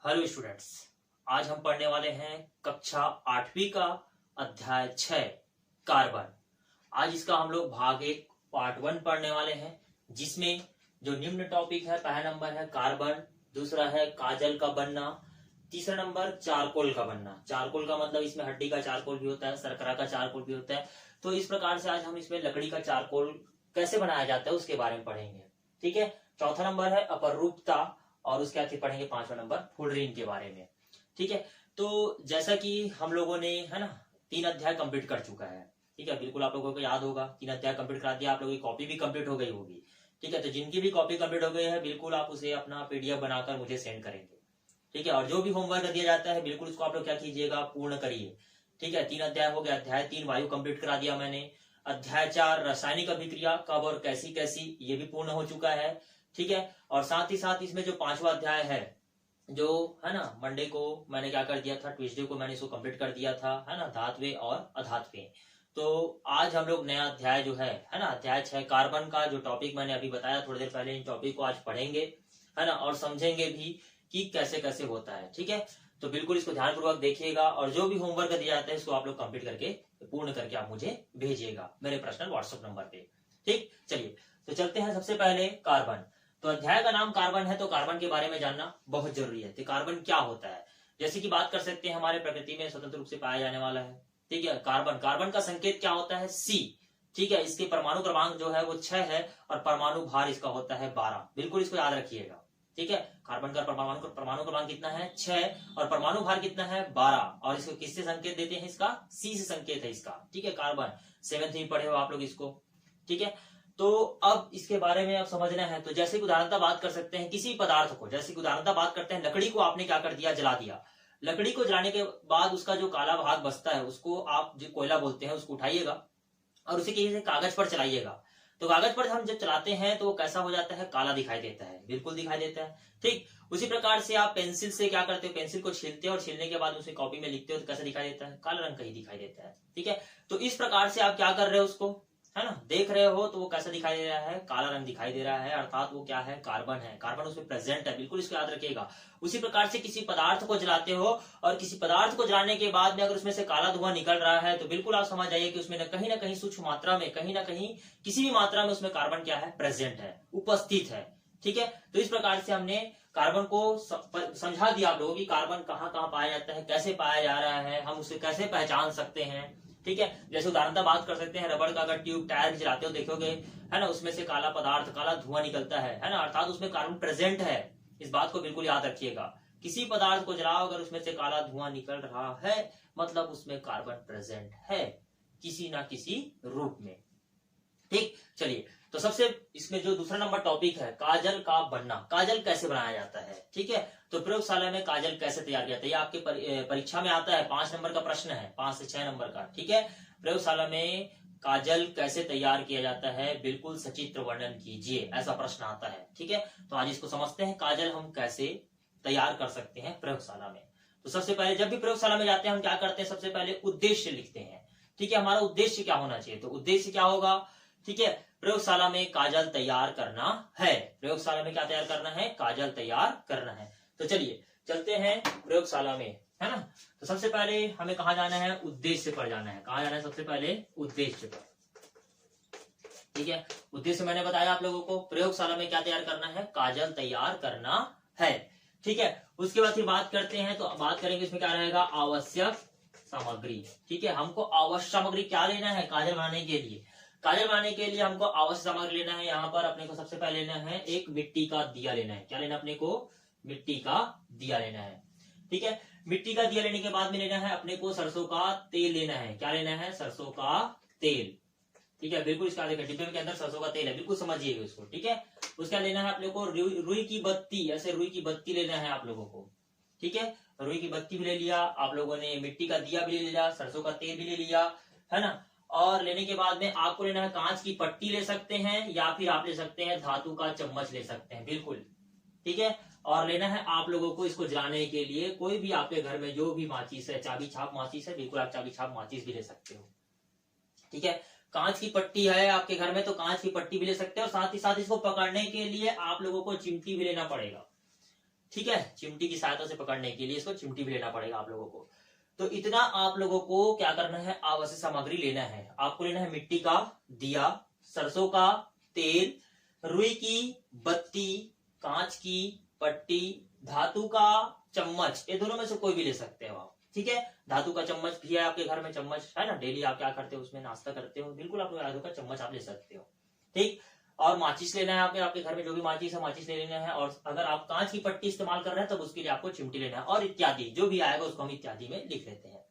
Hello students, आज हम पढ़ने वाले हैं कक्षा 8वीं का अध्याय 6 कार्बन। आज इसका हम लोग भाग 1 पार्ट 1 पढ़ने वाले हैं, जिसमें जो निम्न टॉपिक है, पहला नंबर है कार्बन, दूसरा है काजल का बनना, तीसरा नंबर चारकोल का बनना। चारकोल का मतलब इसमें हड्डी का चारकोल भी होता है, शर्करा का चारकोल भी होता है। तो इस प्रकार से आज हम इसमें लकड़ी का चारकोल कैसे बनाया जाता है उसके बारे में पढ़ेंगे। ठीक है। चौथा नंबर है अपरूपता और उसके बाद पढ़ेंगे 5वां नंबर फुलरीन के बारे में। ठीक है। तो जैसा कि हम लोगों ने है ना 3 अध्याय कंप्लीट कर चुका है। ठीक है, बिल्कुल आप लोगों को याद होगा 3 अध्याय कंप्लीट करा दिया, आप लोगों की कॉपी भी कंप्लीट हो गई होगी। ठीक है, तो जिनकी भी कॉपी कंप्लीट हो गई है बिल्कुल आप उसे अपना पीडीएफ बनाकर मुझे सेंड करेंगे। ठीक है, और जो भी होमवर्क दिया जाता है बिल्कुल उसको आप लोग क्या कीजिएगा, पूर्ण करिए। ठीक है, 3 अध्याय हो गया। अध्याय 3 वायु कंप्लीट करा दिया मैंने। अध्याय 4 रासायनिक अभिक्रिया कब और कैसी कैसी, ये भी पूर्ण हो चुका है। ठीक है, और साथ ही साथ इसमें जो 5वां अध्याय है, जो है ना मंडे को मैंने क्या कर दिया था, ट्यूसडे को मैंने इसको कंप्लीट कर दिया था, है ना, धात्वे और अधात्वे। तो आज हम लोग नया अध्याय जो है ना अध्याय 6 कार्बन का जो टॉपिक मैंने अभी बताया थोड़ी देर पहले, इन टॉपिक को आज पढ़ेंगे, है ना, और समझेंगे भी कि कैसे कैसे होता है। ठीक है, तो बिल्कुल इसको ध्यानपूर्वक देखिएगा और जो भी होमवर्क दिया जाता है इसको आप लोग कंप्लीट करके पूर्ण करके आप मुझे भेजिएगा मेरे पर्सनल व्हाट्सएप नंबर पे। ठीक, चलिए तो चलते हैं सबसे पहले कार्बन। तो अध्याय का नाम कार्बन है, तो कार्बन के बारे में जानना बहुत जरूरी है। तो कार्बन क्या होता है, जैसे कि बात कर सकते हैं हमारे प्रकृति में स्वतंत्र रूप से पाया जाने वाला है। ठीक है, कार्बन, कार्बन का संकेत क्या होता है, सी। ठीक है, इसके परमाणु क्रमांक जो है वो 6 है और परमाणु भार इसका होता है 12। बिल्कुल इसको याद रखिएगा। ठीक है, कार्बन का परमाणु क्रमांक कितना है, 6, और परमाणु भार कितना है, 12। और इसको किससे संकेत देते हैं, इसका सी से संकेत है इसका। ठीक है, कार्बन 7th में पढ़े हो आप लोग इसको। ठीक है, तो अब इसके बारे में अब समझना है। तो जैसे कि उदाहरणता बात कर सकते हैं किसी पदार्थ को, जैसे कि उदाहरणता बात करते हैं लकड़ी को आपने क्या कर दिया, जला दिया। लकड़ी को जलाने के बाद उसका जो काला भाग बचता है उसको आप जो कोयला बोलते हैं उसको उठाइएगा और उसी के कागज पर चलाइएगा। तो कागज पर हम जब चलाते हैं तो वो कैसा हो जाता है, काला दिखाई देता है, बिल्कुल दिखाई देता है। ठीक, उसी प्रकार से आप पेंसिल से क्या करते हो, पेंसिल को छीलते हो और छीलने के बाद उसे कॉपी में लिखते हो तो कैसा दिखाई देता है, काला रंग का ही दिखाई देता है। ठीक है, तो इस प्रकार से आप क्या कर रहे हो, उसको है ना देख रहे हो तो वो कैसा दिखाई दे रहा है, काला रंग दिखाई दे रहा है, अर्थात वो क्या है, कार्बन है। कार्बन उसमें प्रेजेंट है, बिल्कुल इसको याद रखिएगा। उसी प्रकार से किसी पदार्थ को जलाते हो और किसी पदार्थ को जलाने के बाद में अगर उसमें से काला धुआं निकल रहा है तो बिल्कुल आप समझ जाइए कि उसमें न कहीं सूक्ष्म मात्रा में, कहीं ना कहीं किसी भी मात्रा में उसमें कार्बन क्या है, प्रेजेंट है, उपस्थित है। ठीक है, तो इस प्रकार से हमने कार्बन को समझा दिया आप लोगों की कार्बन कहाँ कहाँ पाया जाता है, कैसे पाया जा रहा है, हम उसे कैसे पहचान सकते हैं। ठीक है, जैसे उदाहरणता बात कर सकते हैं रबड़ का अगर ट्यूब टायर चलाते हो देखोगे, है ना, उसमें से काला पदार्थ, काला धुआं निकलता है ना, अर्थात उसमें कार्बन प्रेजेंट है। इस बात को बिल्कुल याद रखिएगा। किसी पदार्थ को जलाओ अगर उसमें से काला धुआं निकल रहा है मतलब उसमें कार्बन प्रेजेंट है किसी ना किसी रूप में। ठीक, चलिए तो सबसे इसमें जो दूसरा नंबर टॉपिक है काजल का बनना, काजल कैसे बनाया जाता है। ठीक है, तो प्रयोगशाला में काजल कैसे तैयार किया जाता है, ये आपके परीक्षा में आता है, 5 नंबर का प्रश्न है, 5 से 6 नंबर का। ठीक है, प्रयोगशाला में काजल कैसे तैयार किया जाता है, बिल्कुल सचित्र वर्णन कीजिए, ऐसा प्रश्न आता है। ठीक है, तो आज इसको समझते हैं, काजल हम कैसे तैयार कर सकते हैं प्रयोगशाला में। तो सबसे पहले जब भी प्रयोगशाला में जाते हैं हम क्या करते हैं, सबसे पहले उद्देश्य लिखते हैं। ठीक है, हमारा उद्देश्य क्या होना चाहिए, तो उद्देश्य क्या होगा, ठीक है, प्रयोगशाला में काजल तैयार करना है। प्रयोगशाला में क्या तैयार करना है, काजल तैयार करना है। तो चलिए चलते हैं प्रयोगशाला में, है ना। तो सबसे पहले हमें कहा जाना है, उद्देश्य पर जाना है। कहा जाना है सबसे पहले, उद्देश्य पर। ठीक है, उद्देश्य मैंने बताया आप लोगों को, प्रयोगशाला में क्या तैयार करना है, काजल तैयार करना है। ठीक है, उसके बाद फिर बात करते हैं, तो बात करेंगे इसमें क्या रहेगा, आवश्यक सामग्री। ठीक है, हमको आवश्यक सामग्री क्या लेना है काजल बनाने के लिए, काजल बनाने के लिए हमको आवश्यक सामग्री लेना है। यहाँ पर अपने को सबसे पहले लेना है एक मिट्टी का दिया लेना है। क्या लेना अपने को, मिट्टी का दिया लेना है। ठीक है, मिट्टी का दिया लेने के बाद में लेना है अपने को सरसों का तेल लेना है। क्या लेना है, सरसों का तेल। ठीक है, बिल्कुल इसका देखिए डिब्बे के अंदर सरसों का तेल है, बिल्कुल समझिएगा इसको। ठीक है, उसका लेना है अपने को रुई की बत्ती, ऐसे रुई की बत्ती लेना है आप लोगों को। ठीक है, रुई की बत्ती भी ले लिया आप लोगों ने, मिट्टी का दिया भी ले लिया, सरसों का तेल भी ले लिया, है ना। और लेने के बाद में आपको लेना है कांच की पट्टी ले सकते हैं या फिर आप ले सकते हैं धातु का चम्मच ले सकते हैं, बिल्कुल। ठीक है, और लेना है आप लोगों को इसको जलाने के लिए कोई भी आपके घर में जो भी माचिस है, चाबी छाप माचिस है, बिल्कुल आप चाबी छाप माचिस भी ले सकते हो। ठीक है, कांच की पट्टी है आपके घर में तो कांच की पट्टी भी ले सकते हैं और साथ ही साथ इसको पकड़ने के लिए आप लोगों को चिमटी भी लेना पड़ेगा। ठीक है, चिमटी की सहायता से पकड़ने के लिए इसको चिमटी भी लेना पड़ेगा आप लोगों को। तो इतना आप लोगों को क्या करना है, आवश्यक सामग्री लेना है। आपको लेना है मिट्टी का दिया, सरसों का तेल, रुई की बत्ती, कांच की पट्टी, धातु का चम्मच, ये दोनों में से कोई भी ले सकते हो आप, ठीक है। धातु का चम्मच भी है आपके घर में, चम्मच है ना, डेली आप क्या करते हो उसमें नाश्ता करते हो, बिल्कुल आप धातु का चम्मच आप ले सकते हो, ठीक। और माचिस लेना है आपके घर में जो भी माचिस है, माचिस ले लेना है। और अगर आप कांच की पट्टी इस्तेमाल कर रहे हैं तब उसके लिए आपको चिमटी लेना है, और इत्यादि जो भी आएगा उसको हम इत्यादि में लिख लेते हैं,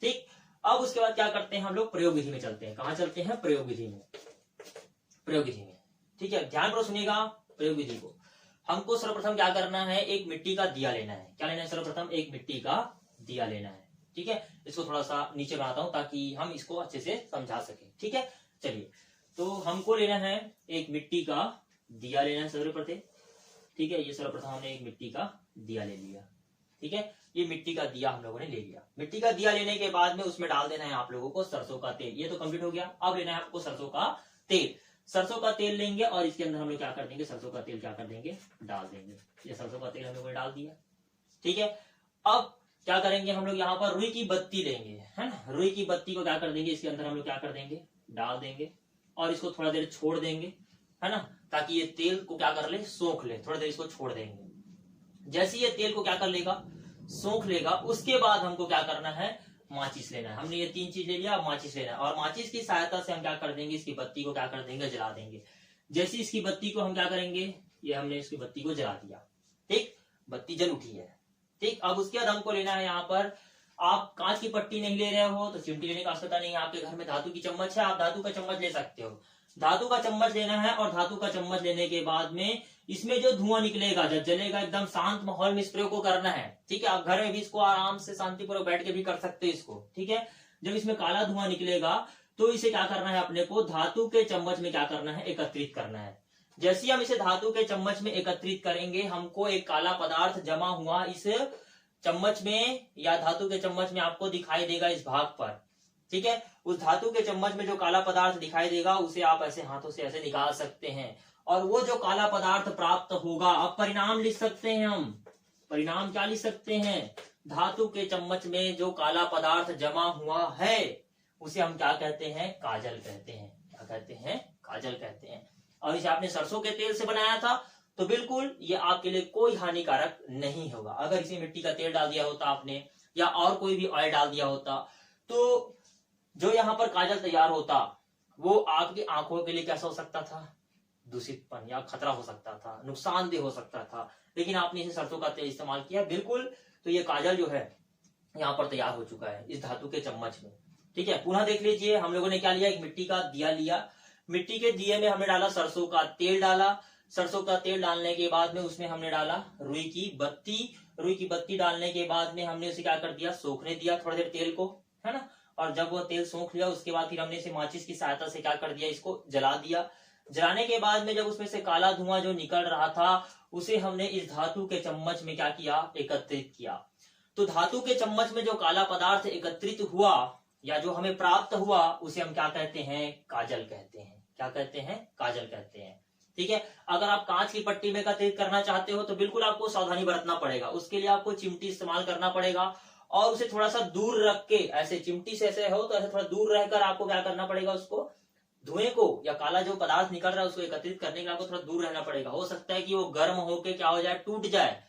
ठीक। अब उसके बाद क्या करते हैं हम लोग, प्रयोग विधि में चलते हैं। कहां चलते हैं, प्रयोग विधि में, प्रयोग विधि में, ठीक है। ध्यान पूर्वक सुनिएगा प्रयोग विधि को। हमको सर्वप्रथम क्या करना है, एक मिट्टी का दिया लेना है। क्या लेना है, सर्वप्रथम एक मिट्टी का दिया लेना है, ठीक है। इसको थोड़ा सा नीचे बनाता हूं ताकि हम इसको अच्छे से समझा सके, ठीक है। चलिए, तो हमको लेना है एक मिट्टी का दिया लेना है सर्वप्रथम, ठीक है। ये सर्वप्रथम हमने एक मिट्टी का दिया ले लिया, ठीक है। ये मिट्टी का दिया हम लोगों ने ले लिया। मिट्टी का दिया लेने के बाद में उसमें डाल देना है आप लोगों को सरसों का तेल। ये तो कंप्लीट हो गया। अब लेना है आपको सरसों का तेल। सरसों का तेल लेंगे और इसके अंदर हम लोग क्या कर देंगे, सरसों का तेल क्या कर देंगे, डाल देंगे। ये सरसों का तेल हम लोगों ने डाल दिया, ठीक है। अब क्या करेंगे हम लोग, यहाँ पर रुई की बत्ती लेंगे, है ना। रुई की बत्ती को क्या कर देंगे, इसके अंदर हम लोग क्या कर देंगे, डाल देंगे और इसको थोड़ा देर छोड़ देंगे, है ना, ताकि ये तेल को क्या कर ले, सोख ले। थोड़ा देर इसको छोड़ देंगे। जैसे ये तेल को क्या कर लेगा, सोख लेगा, उसके बाद हमको क्या करना है, माचिस लेना है। हमने ये तीन चीज ले लिया, अब माचिस लेना है। और माचिस की सहायता से हम क्या कर देंगे, इसकी बत्ती को क्या कर देंगे, जला देंगे। जैसे इसकी बत्ती को हम क्या करेंगे, ये हमने इसकी बत्ती को जला दिया, ठीक, बत्ती जल उठी है, ठीक। अब उसके बाद हमको लेना है, यहाँ पर आप कांच की पट्टी नहीं ले रहे हो तो चिमटी लेने का आवश्यकता नहीं है। आपके घर में धातु की चम्मच है, आप धातु का चम्मच ले सकते हो। धातु का चम्मच लेना है और धातु का चम्मच लेने के बाद में इसमें जो धुआं निकलेगा, जब जलेगा, एकदम शांत माहौल में इस प्रयोग को करना है, ठीक है। आप घर में भी इसको आराम से शांतिपूर्वक बैठ के भी कर सकते हो इसको, ठीक है। जब इसमें काला धुआं निकलेगा तो इसे क्या करना है, अपने को धातु के चम्मच में क्या करना है, एकत्रित करना है। जैसे ही हम इसे धातु के चम्मच में एकत्रित करेंगे, हमको एक काला पदार्थ जमा हुआ इस चम्मच में या धातु के चम्मच में आपको दिखाई देगा इस भाग पर, ठीक है। उस धातु के चम्मच में जो काला पदार्थ दिखाई देगा उसे आप ऐसे हाथों से ऐसे निकाल सकते हैं। और वो जो काला पदार्थ प्राप्त होगा, अब परिणाम लिख सकते हैं हम। परिणाम क्या लिख सकते हैं, धातु के चम्मच में जो काला पदार्थ जमा हुआ है उसे हम क्या कहते हैं, काजल कहते हैं। क्या कहते हैं, काजल कहते हैं। और इसे आपने सरसों के तेल से बनाया था तो बिल्कुल ये आपके लिए कोई हानिकारक नहीं होगा। अगर इसे मिट्टी का तेल डाल दिया होता आपने या और कोई भी ऑयल डाल दिया होता तो जो यहाँ पर काजल तैयार होता वो आपकी आंखों के लिए कैसा हो सकता था, दूषितपन या खतरा हो सकता था, नुकसानदेह हो सकता था। लेकिन आपने इसे सरसों का तेल इस्तेमाल किया, बिल्कुल, तो ये काजल जो है यहाँ पर तैयार हो चुका है इस धातु के चम्मच में, ठीक है। पुनः देख लीजिए, हम लोगों ने क्या लिया, एक मिट्टी का दिया लिया। मिट्टी के दिए में हमने डाला सरसों का तेल, डाला। सरसों का तेल डालने के बाद में उसमें हमने डाला रुई की बत्ती। रुई की बत्ती डालने के बाद में हमने उसे क्या कर दिया, सोखने दिया थोड़ा देर तेल को, है ना। और जब वो तेल सोख लिया उसके बाद फिर हमने इसे माचिस की सहायता से क्या कर दिया, इसको जला दिया। जलाने के बाद में जब उसमें से काला धुआं जो निकल रहा था उसे हमने इस धातु के चम्मच में क्या किया, एकत्रित किया। तो धातु के चम्मच में जो काला पदार्थ एकत्रित हुआ या जो हमें प्राप्त हुआ उसे हम क्या कहते हैं, काजल कहते हैं। क्या कहते हैं, काजल कहते हैं, ठीक है। अगर आप कांच की पट्टी में एकत्रित करना चाहते हो तो बिल्कुल आपको सावधानी बरतना पड़ेगा। उसके लिए आपको चिमटी इस्तेमाल करना पड़ेगा और उसे थोड़ा सा दूर रख के, ऐसे चिमटी से ऐसे हो तो ऐसे थोड़ा दूर रहकर आपको क्या करना पड़ेगा, उसको धुएं को या काला जो पदार्थ निकल रहा है उसको एकत्रित करने के लिए आपको थोड़ा दूर रहना पड़ेगा। हो सकता है कि वो गर्म होके क्या हो जाए, टूट जाए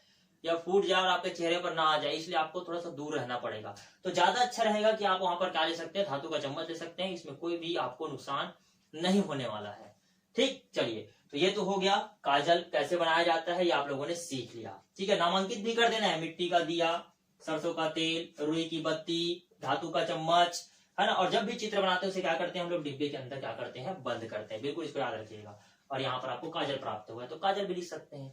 या फूट जाए और आपके चेहरे पर ना आ जाए, इसलिए आपको थोड़ा सा दूर रहना पड़ेगा। तो ज्यादा अच्छा रहेगा कि आप वहां पर क्या ले सकते हैं, धातु का चम्मच ले सकते हैं। इसमें कोई भी आपको नुकसान नहीं होने वाला है, ठीक। चलिए, तो ये तो हो गया काजल कैसे बनाया जाता है, ये आप लोगों ने सीख लिया, ठीक है। नामांकित भी कर देना है, मिट्टी का दिया, सरसों का तेल, रुई की बत्ती, धातु का चम्मच, है ना। और जब भी चित्र बनाते हैं उसे क्या करते हैं हम लोग, डिब्बे के अंदर क्या करते हैं, बंद करते हैं। बिल्कुल इसको याद रखिएगा। और यहाँ पर आपको काजल प्राप्त हुआ है तो काजल भी लिख सकते हैं,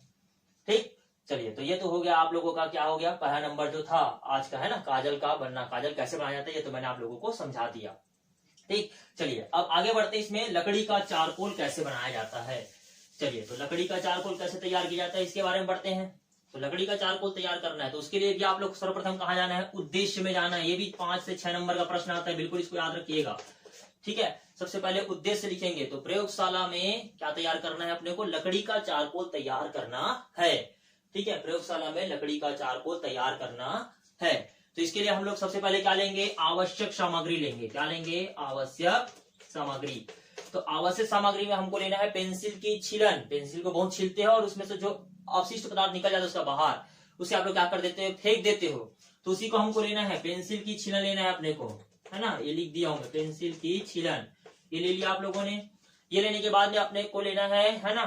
ठीक। चलिए, तो ये तो हो गया आप लोगों का, क्या हो गया, पहला नंबर जो था आज का, है ना, काजल का बनना, काजल कैसे बनाया जाता है ये तो मैंने आप लोगों को समझा दिया, ठीक। चलिए, अब आगे बढ़ते इसमें लकड़ी का चारकोल कैसे बनाया जाता है। चलिए, तो लकड़ी का चारकोल कैसे तैयार किया जाता है इसके बारे में बढ़ते हैं। तो लकड़ी का चारकोल तैयार करना है तो उसके लिए भी आप लोग सर्वप्रथम कहाँ जाना है, उद्देश्य में जाना है। ये भी 5 से 6 नंबर का प्रश्न आता है, बिल्कुल इसको याद रखिएगा, ठीक है। सबसे पहले उद्देश्य लिखेंगे तो प्रयोगशाला में क्या तैयार करना है अपने को, लकड़ी का चारकोल तैयार करना है। ठीक है, प्रयोगशाला में लकड़ी का चारकोल तैयार करना है। तो इसके लिए हम लोग सबसे पहले क्या लेंगे, आवश्यक सामग्री लेंगे। क्या लेंगे, आवश्यक सामग्री। तो आवश्यक सामग्री में हमको लेना है पेंसिल की छीलन। पेंसिल को बहुत छीलते हैं और उसमें से जो अवशिष्ट पदार्थ निकल जाता है उसका बाहर, उसे आप लोग क्या कर देते हैं, फेंक देते हो। तो उसी को हमको लेना है, पेंसिल की छीलन लेना है अपने को, है ना। ये लिख दिया हूं मैं, पेंसिल की छीलन। ये ले लिया आप लोगों ने। ये लेने के बाद में अपने को लेना है ना,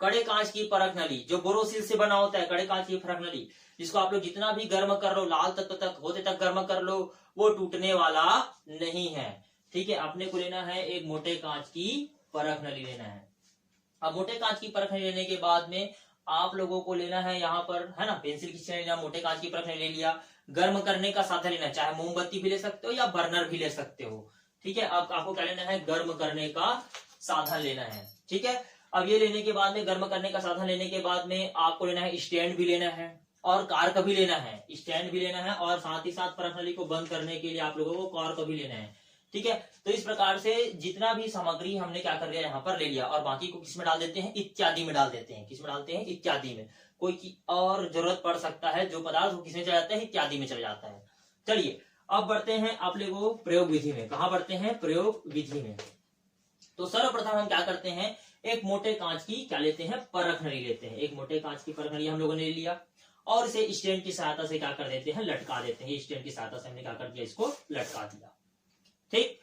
कड़े कांच की परख नली, जो बोरोसिल से बना होता है, कड़े कांच की परख नली, जिसको आप लोग जितना भी गर्म कर लो, लाल तत्व तक होते तक गर्म कर लो, वो टूटने वाला नहीं है। ठीक है, अपने को लेना है एक मोटे कांच की परख नली लेना है। अब मोटे कांच की परख नली लेने के बाद में आप लोगों को लेना है यहाँ पर, है ना, पेंसिल की छीलन लेना, मोटे कांच की परख नली ले लिया। गर्म करने का साधन लेना है, चाहे मोमबत्ती भी ले सकते हो या बर्नर भी ले सकते हो। ठीक है, अब आपको क्या लेना है, गर्म करने का साधन लेना है। ठीक है, अब ये लेने के बाद में, गर्म करने का साधन लेने के बाद में आपको लेना है स्टैंड भी लेना है और कारक भी लेना है। स्टैंड भी लेना है और साथ ही साथ परख नली को बंद करने के लिए आप लोगों को कारक भी लेना है। ठीक है, तो इस प्रकार से जितना भी सामग्री हमने क्या कर लिया, यहाँ पर ले लिया, और बाकी को किस में डाल देते हैं, इत्यादि में डाल देते हैं। किस में डालते हैं, इत्यादि में। कोई की और जरूरत पड़ सकता है जो पदार्थ वो किसमें चला जाता है, इत्यादि में चला जाता है। चलिए अब बढ़ते हैं आप लोगों प्रयोग विधि में। कहाँ बढ़ते हैं, प्रयोग विधि में। तो सर्वप्रथम हम क्या करते हैं, एक मोटे कांच की क्या लेते हैं, परख नली लेते हैं। एक मोटे कांच की परख नली हम लोगों ने ले लिया और इसे स्टैंड की सहायता से क्या कर देते हैं, लटका देते हैं। स्टैंड की सहायता से हमने क्या कर दिया, इसको लटका दिया। ठीक,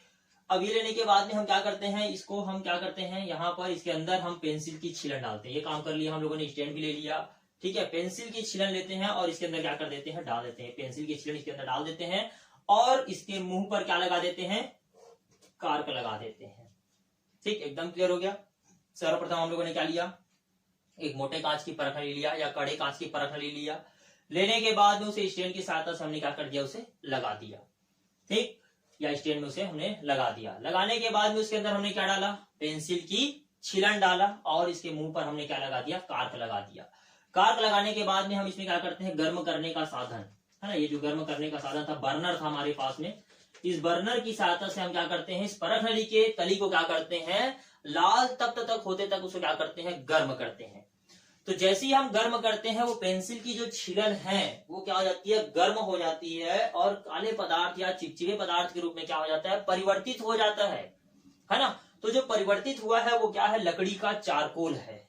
अब ये लेने के बाद में हम क्या करते हैं, इसको हम क्या करते हैं, यहाँ पर इसके अंदर हम पेंसिल की छीलन डालते हैं। ये काम कर लिया हम लोगों ने, स्टैंड भी ले लिया। ठीक है, पेंसिल की छीलन लेते हैं और इसके अंदर क्या कर देते हैं, डाल देते हैं। पेंसिल की छीलन इसके अंदर डाल देते हैं और इसके मुंह पर क्या लगा देते हैं, कारक लगा देते हैं। ठीक, एकदम क्लियर हो गया। सर्वप्रथम हम लोगों ने क्या लिया, एक मोटे कांच की परख नली लिया या कड़े कांच की परख नली लिया। लेने के बाद में उसे स्टैंड की सहायता से हमने क्या कर दिया, उसे लगा दिया। ठीक, या स्टैंड में उसे हमने लगा दिया। लगाने के बाद में उसके अंदर हमने क्या डाला, पेंसिल की छीलन डाला और इसके मुंह पर हमने क्या लगा दिया, कारक लगा दिया। कारक लगाने के बाद में हम इसमें क्या करते हैं, गर्म करने का साधन, है ना। ये जो गर्म करने का साधन था, बर्नर था हमारे पास में। इस बर्नर की सहायता से हम क्या करते हैं, इस परख नली के तली को क्या करते हैं, लाल तप्त तक होते तक उसको क्या करते हैं, गर्म करते हैं। तो जैसे ही हम गर्म करते हैं, वो पेंसिल की जो छीलन है वो क्या हो जाती है, गर्म हो जाती है और काले पदार्थ या चिपचिपे पदार्थ के रूप में क्या हो जाता है, परिवर्तित हो जाता है ना। तो जो परिवर्तित हुआ है वो क्या है, लकड़ी का चारकोल है।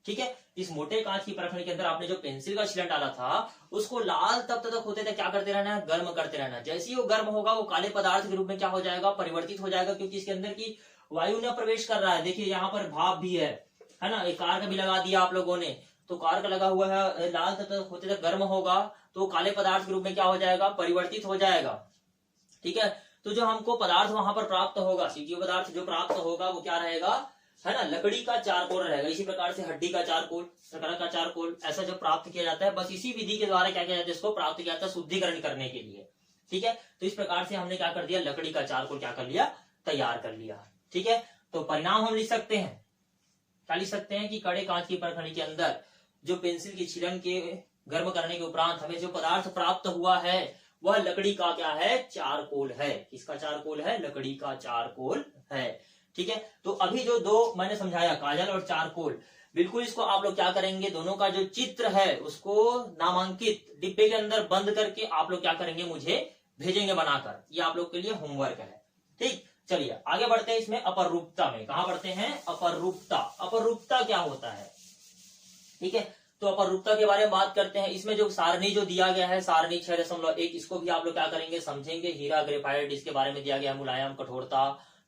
ठीक है, इस मोटे कांच की परख नली के अंदर आपने जो पेंसिल का छीलन डाला था उसको लाल तब तक होते तक क्या करते रहना है, गर्म करते रहना। जैसे ही वो गर्म होगा वो काले पदार्थ के रूप में क्या हो जाएगा, परिवर्तित हो जाएगा, क्योंकि इसके अंदर की वायु ने प्रवेश कर रहा है। देखिए यहाँ पर भाप भी है ना। एक कारक भी लगा दिया आप लोगों ने, तो कारक लगा हुआ है, लाल तक होते तक गर्म होगा तो काले पदार्थ के रूप में क्या हो जाएगा, परिवर्तित हो जाएगा। ठीक है, तो जो हमको पदार्थ वहां पर प्राप्त होगा, सीटीओ पदार्थ जो प्राप्त होगा वो क्या रहेगा, है ना, लकड़ी का चारकोल रहेगा। इसी प्रकार से हड्डी का चारकोल, सकरा का चारकोल, ऐसा जब प्राप्त किया जाता है, बस इसी विधि के द्वारा क्या किया जाता है, इसको प्राप्त किया जाता है शुद्धिकरण करने के लिए। ठीक है, तो इस प्रकार से हमने क्या कर दिया, लकड़ी का चारकोल क्या कर लिया, तैयार कर लिया। ठीक है, तो परिणाम हम लिख सकते हैं, क्या लिख सकते हैं कि कड़े कांच की परख नली के अंदर जो पेंसिल की छीलन के गर्म करने के उपरांत हमें जो पदार्थ प्राप्त हुआ है वह लकड़ी का क्या है, चारकोल है। किसका चारकोल है, लकड़ी का चारकोल है। ठीक है, तो अभी जो दो मैंने समझाया, काजल और चारकोल, बिल्कुल इसको आप लोग क्या करेंगे, दोनों का जो चित्र है उसको नामांकित डिब्बे के अंदर बंद करके आप लोग क्या करेंगे, मुझे भेजेंगे बनाकर। ये आप लोग के लिए होमवर्क है। ठीक, चलिए आगे बढ़ते हैं इसमें अपरूपता में। कहां बढ़ते हैं, अपरूपता। अपरूपता क्या होता है, ठीक है, तो अपरूपता के बारे में बात करते हैं। इसमें जो सारणी जो दिया गया है, सारणी 6.1, इसको भी आप लोग क्या करेंगे, समझेंगे। हीरा ग्रेफाइट इसके बारे में दिया गया है, मुलायम कठोरता,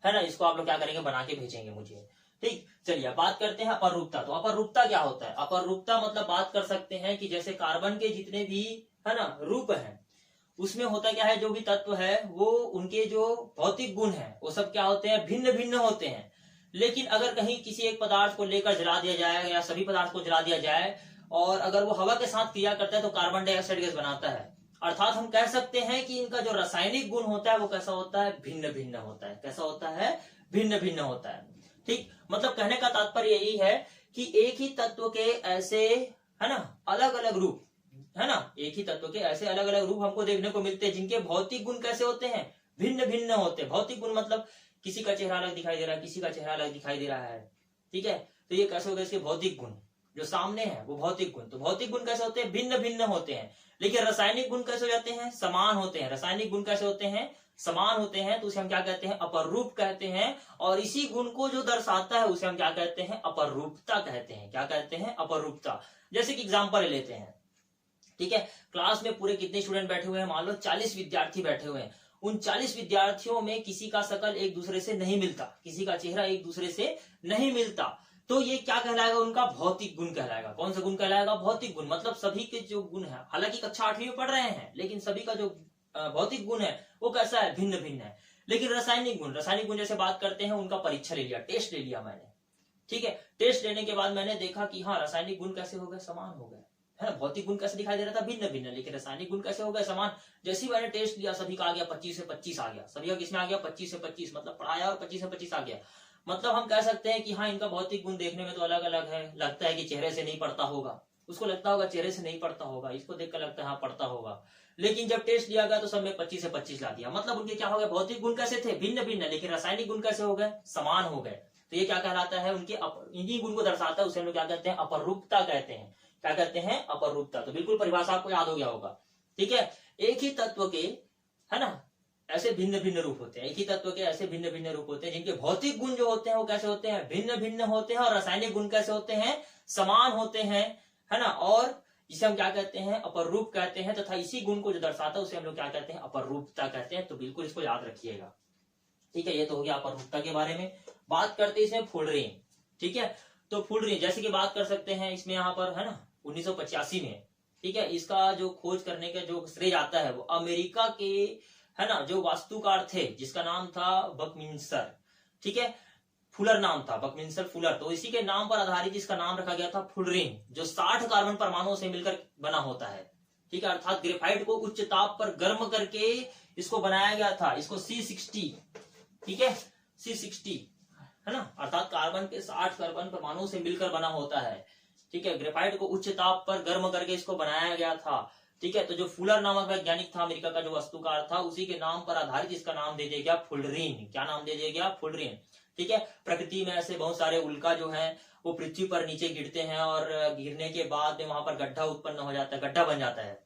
है ना, इसको आप लोग क्या करेंगे, बना के भेजेंगे मुझे। ठीक, चलिए बात करते हैं अपरूपता। तो अपरूपता क्या होता है, अपरूपता मतलब बात कर सकते हैं कि जैसे कार्बन के जितने भी, है ना, रूप है, उसमें होता क्या है, जो भी तत्व है वो उनके जो भौतिक गुण है वो सब क्या होते हैं, भिन्न भिन्न होते हैं। लेकिन अगर कहीं किसी एक पदार्थ को लेकर जला दिया जाए या सभी पदार्थ को जला दिया जाए और अगर वो हवा के साथ क्रिया करता है तो कार्बन डाइऑक्साइड गैस बनाता है। अर्थात हम कह सकते हैं कि इनका जो रासायनिक गुण होता है वो कैसा होता है, भिन्न भिन्न होता है। कैसा होता है, भिन्न भिन्न होता है। ठीक, मतलब कहने का तात्पर्य यही है कि एक ही तत्व के ऐसे, है ना, अलग अलग रूप, है ना, एक ही तत्व के ऐसे अलग अलग रूप हमको देखने को मिलते हैं जिनके भौतिक गुण कैसे होते हैं, भिन्न भिन्न होते हैं। भौतिक गुण मतलब किसी का चेहरा अलग दिखाई दे रहा है, किसी का चेहरा अलग दिखाई दे रहा है। ठीक है, तो ये कैसे होगा, इसके भौतिक गुण। जो सामने है वो भौतिक गुण। तो भौतिक गुण कैसे होते हैं? भिन्न भिन्न होते हैं। लेकिन रासायनिक गुण कैसे हो जाते हैं? समान होते हैं। रासायनिक गुण कैसे होते हैं? समान होते हैं। तो उसे हम क्या कहते हैं? अपरूप कहते हैं। और इसी गुण को जो दर्शाता है उसे हम क्या कहते हैं? अपरूपता कहते हैं। क्या कहते हैं? अपरूपता। जैसे कि एग्जाम्पल लेते हैं, ठीक है, क्लास में पूरे कितने स्टूडेंट बैठे हुए हैं? मान लो 40 विद्यार्थी बैठे हुए हैं। उन 40 विद्यार्थियों में किसी का शकल एक दूसरे से नहीं मिलता, किसी का चेहरा एक दूसरे से नहीं मिलता, तो ये क्या कहलाएगा? उनका भौतिक गुण कहलाएगा। कौन सा गुण कहलाएगा? भौतिक गुण। मतलब सभी के जो गुण है, हालांकि कक्षा 8वीं में पढ़ रहे हैं, लेकिन सभी का जो भौतिक गुण है वो कैसा है? भिन्न भिन्न है। लेकिन रासायनिक गुण, रासायनिक गुण जैसे बात करते हैं, उनका परीक्षा ले लिया, टेस्ट ले लिया मैंने, ठीक है। टेस्ट लेने के बाद मैंने देखा कि हाँ, रासायनिक गुण कैसे हो गए? समान हो गए, है ना। भौतिक गुण कैसे दिखाई दे रहा था? भिन्न भिन्न। लेकिन रासायनिक गुण कैसे हो गए? समान। जैसे ही मैंने टेस्ट लिया, सभी का आ गया 25 से 25 आ गया। सभी का किसमें आ गया? 25 से 25। मतलब पढ़ाया और 25 से 25 आ गया। मतलब हम कह सकते हैं कि हाँ, इनका भौतिक गुण देखने में तो अलग अलग है। लगता है कि चेहरे से नहीं पढ़ता होगा, उसको लगता होगा चेहरे से नहीं पढ़ता होगा, इसको देखकर लगता है हाँ पढ़ता होगा। लेकिन जब टेस्ट लिया गया तो सब में 25 से 25 ला दिया। मतलब उनके क्या हो गए? भौतिक गुण कैसे थे? भिन्न भिन्न। लेकिन रासायनिक गुण कैसे हो गए? समान हो गए। तो ये क्या कहलाता है? उनके इन्हीं गुण को दर्शाता है, उसे हम लोग क्या कहते हैं? अपरूपता कहते हैं। क्या कहते हैं? अपरूपता। तो बिल्कुल परिभाषा आपको याद हो गया होगा, ठीक है। एक ही तत्व के, है ना, ऐसे भिन्न भिन्न रूप होते हैं। एक ही तत्व के ऐसे भिन्न भिन्न रूप होते हैं जिनके भौतिक गुण जो होते हैं वो कैसे होते हैं? भिन्न भिन्न होते हैं। और रासायनिक गुण कैसे होते हैं? समान होते हैं, है ना। और जिसे हम क्या कहते हैं? अपरूप कहते हैं। तथा इसी गुण को जो दर्शाता है उसे हम लोग क्या कहते हैं? अपरूपता कहते हैं। तो बिल्कुल इसको याद रखिएगा, ठीक है। ये तो हो गया अपरूपता के बारे में। बात करते हैं इसमें फुलरिन, ठीक है। तो फुलरिन जैसे कि बात कर सकते हैं इसमें यहाँ पर, है ना, 1985 में, ठीक है। इसका जो खोज करने का जो श्रेय आता है वो अमेरिका के, है ना, जो वास्तुकार थे जिसका नाम था बकमिंसर, ठीक है। फुलर नाम था, बकमिंसर फुलर। तो इसी के नाम पर आधारित इसका नाम रखा गया था फुलरिन, जो 60 कार्बन परमाणुओं से मिलकर बना होता है, ठीक है। अर्थात ग्रेफाइट को उच्च ताप पर गर्म करके इसको बनाया गया था। इसको C60, ठीक है, C60, है ना। अर्थात कार्बन के 60 कार्बन परमाणुओं से मिलकर बना होता है, ठीक है। ग्रेफाइट को उच्च ताप पर गर्म करके इसको बनाया गया था, ठीक है। तो जो फुलर नामक वैज्ञानिक था, अमेरिका का जो वास्तुकार था, उसी के नाम पर आधारित इसका नाम दे दिया गया फुलरिन। क्या नाम दे दिया गया? फुलरिन, ठीक है। प्रकृति में ऐसे बहुत सारे उल्का जो है वो पृथ्वी पर नीचे गिरते हैं और गिरने के बाद में वहां पर गड्ढा उत्पन्न हो जाता है, गड्ढा बन जाता है।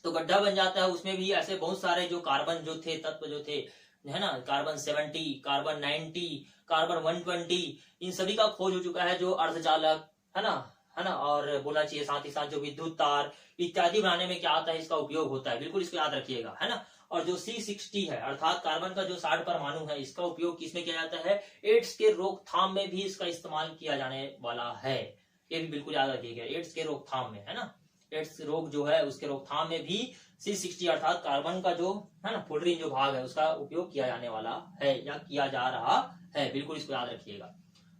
तो गड्ढा बन जाता है, उसमें भी ऐसे बहुत सारे जो कार्बन जो थे, तत्व जो थे, है ना, कार्बन 70, कार्बन 90, कार्बन 120, इन सभी का खोज हो चुका है। जो अर्धचालक, है ना, और बोलना चाहिए साथ ही साथ जो विद्युत तार इत्यादि बनाने में क्या आता है? इसका उपयोग होता है। बिल्कुल इसको याद रखिएगा, है ना। और जो C60 है, अर्थात कार्बन का जो 60 परमाणु है, इसका उपयोग किसमें किया जाता है? एड्स के रोकथाम में भी इसका इस्तेमाल किया जाने वाला है। ये भी बिल्कुल याद रखिएगा, एड्स के रोकथाम में, है ना। एड्स रोग जो है उसके रोकथाम में भी C60 अर्थात कार्बन का जो, है ना, फुलरिन जो भाग है उसका उपयोग किया जाने वाला है या किया जा रहा है। बिल्कुल इसको याद रखिएगा।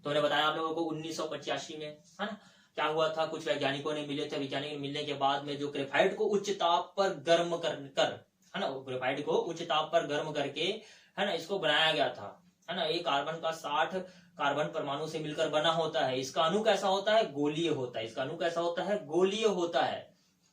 तो मैंने बताया आप लोगों को 1985 में, है ना, क्या हुआ था? कुछ वैज्ञानिकों ने मिले थे। वैज्ञानिक मिलने के बाद में जो ग्रेफाइट को उच्च ताप पर गर्म कर, है ना, ग्रेफाइट को उच्च ताप पर गर्म करके, है ना, इसको बनाया गया था, है ना। ये कार्बन का 60 कार्बन परमाणु से मिलकर बना होता है। इसका अणु कैसा होता है? गोलीय होता है। इसका अणु कैसा होता है? गोलीय होता है,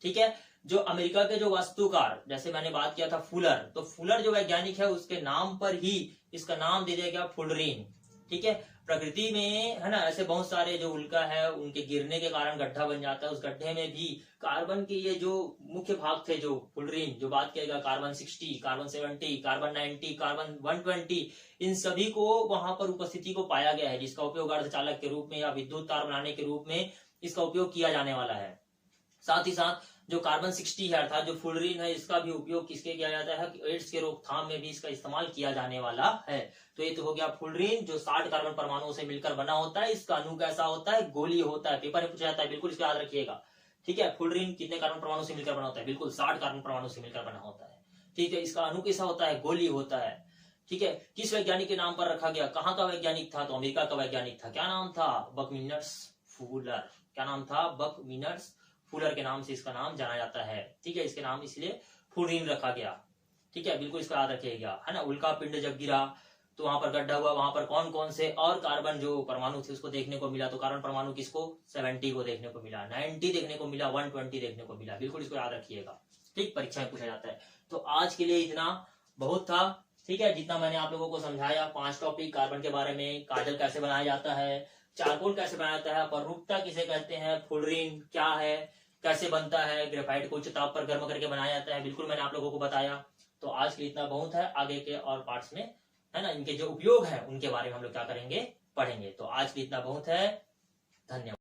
ठीक है। जो अमेरिका के जो वास्तुकार, जैसे मैंने बात किया था फुलर, तो फुलर जो वैज्ञानिक है उसके नाम पर ही इसका नाम दे दिया गया फुलरिन, ठीक है। प्रकृति में, है ना, ऐसे बहुत सारे जो उल्का है उनके गिरने के कारण गड्ढा बन जाता है। उस गड्ढे में भी कार्बन के ये जो मुख्य भाग थे, जो फुलरिन जो बात किया गया, कार्बन 60, कार्बन 70, कार्बन 90, कार्बन 120, इन सभी को वहां पर उपस्थिति को पाया गया है, जिसका उपयोग अर्धचालक के रूप में या विद्युत तार बनाने के रूप में इसका उपयोग किया जाने वाला है। साथ ही साथ जो कार्बन 60 है अर्थात जो फुलरिन है, इसका भी उपयोग किसके किया जाता है? एड्स के रोकथाम में भी इसका इस्तेमाल किया जाने वाला है। तो ये तो हो गया फुलरिन, जो 60 कार्बन परमाणुओं से मिलकर बना होता है। इसका अणु कैसा होता है? गोलीय होता है। पेपर में पूछा जाता है, बिल्कुल इसको याद रखिएगा, ठीक है। फुलरिन कितने कार्बन परमाणु से मिलकर बना होता है? बिल्कुल 60 कार्बन परमाणु से मिलकर बना होता है, ठीक है। इसका अणु कैसा होता है? गोलीय होता है, ठीक है। किस वैज्ञानिक के नाम पर रखा गया? कहाँ का वैज्ञानिक था? तो अमेरिका का वैज्ञानिक था। क्या नाम था? बकमिनर्स फुलर। क्या नाम था? बकमिनर्स फुलर के नाम से इसका नाम जाना जाता है, ठीक है। इसके नाम इसलिए फुलरिन रखा गया, ठीक है। बिल्कुल इसको याद रखिएगा, है ना। उल्का पिंड जब गिरा तो वहां पर गड्ढा हुआ, वहां पर कौन कौन से और कार्बन जो परमाणु थे उसको देखने को मिला? तो कार्बन परमाणु किसको? 70 को देखने को मिला, 90 देखने को मिला, 120 देखने को मिला। बिल्कुल इसको याद रखिएगा, ठीक, परीक्षा में पूछा जाता है। तो आज के लिए इतना बहुत था, ठीक है। जितना मैंने आप लोगों को समझाया, 5 टॉपिक कार्बन के बारे में, काजल कैसे बनाया जाता है, चारकोल कैसे बनाया जाता है, अपरूपता किसे कहते हैं, फुलरिन क्या है, कैसे बनता है, ग्रेफाइट को उच्च ताप पर गर्म करके बनाया जाता है, बिल्कुल मैंने आप लोगों को बताया। तो आज के लिए इतना बहुत है, आगे के और पार्ट्स में है ना इनके जो उपयोग है उनके बारे में हम लोग क्या करेंगे, पढ़ेंगे। तो आज के लिए इतना बहुत है, धन्यवाद।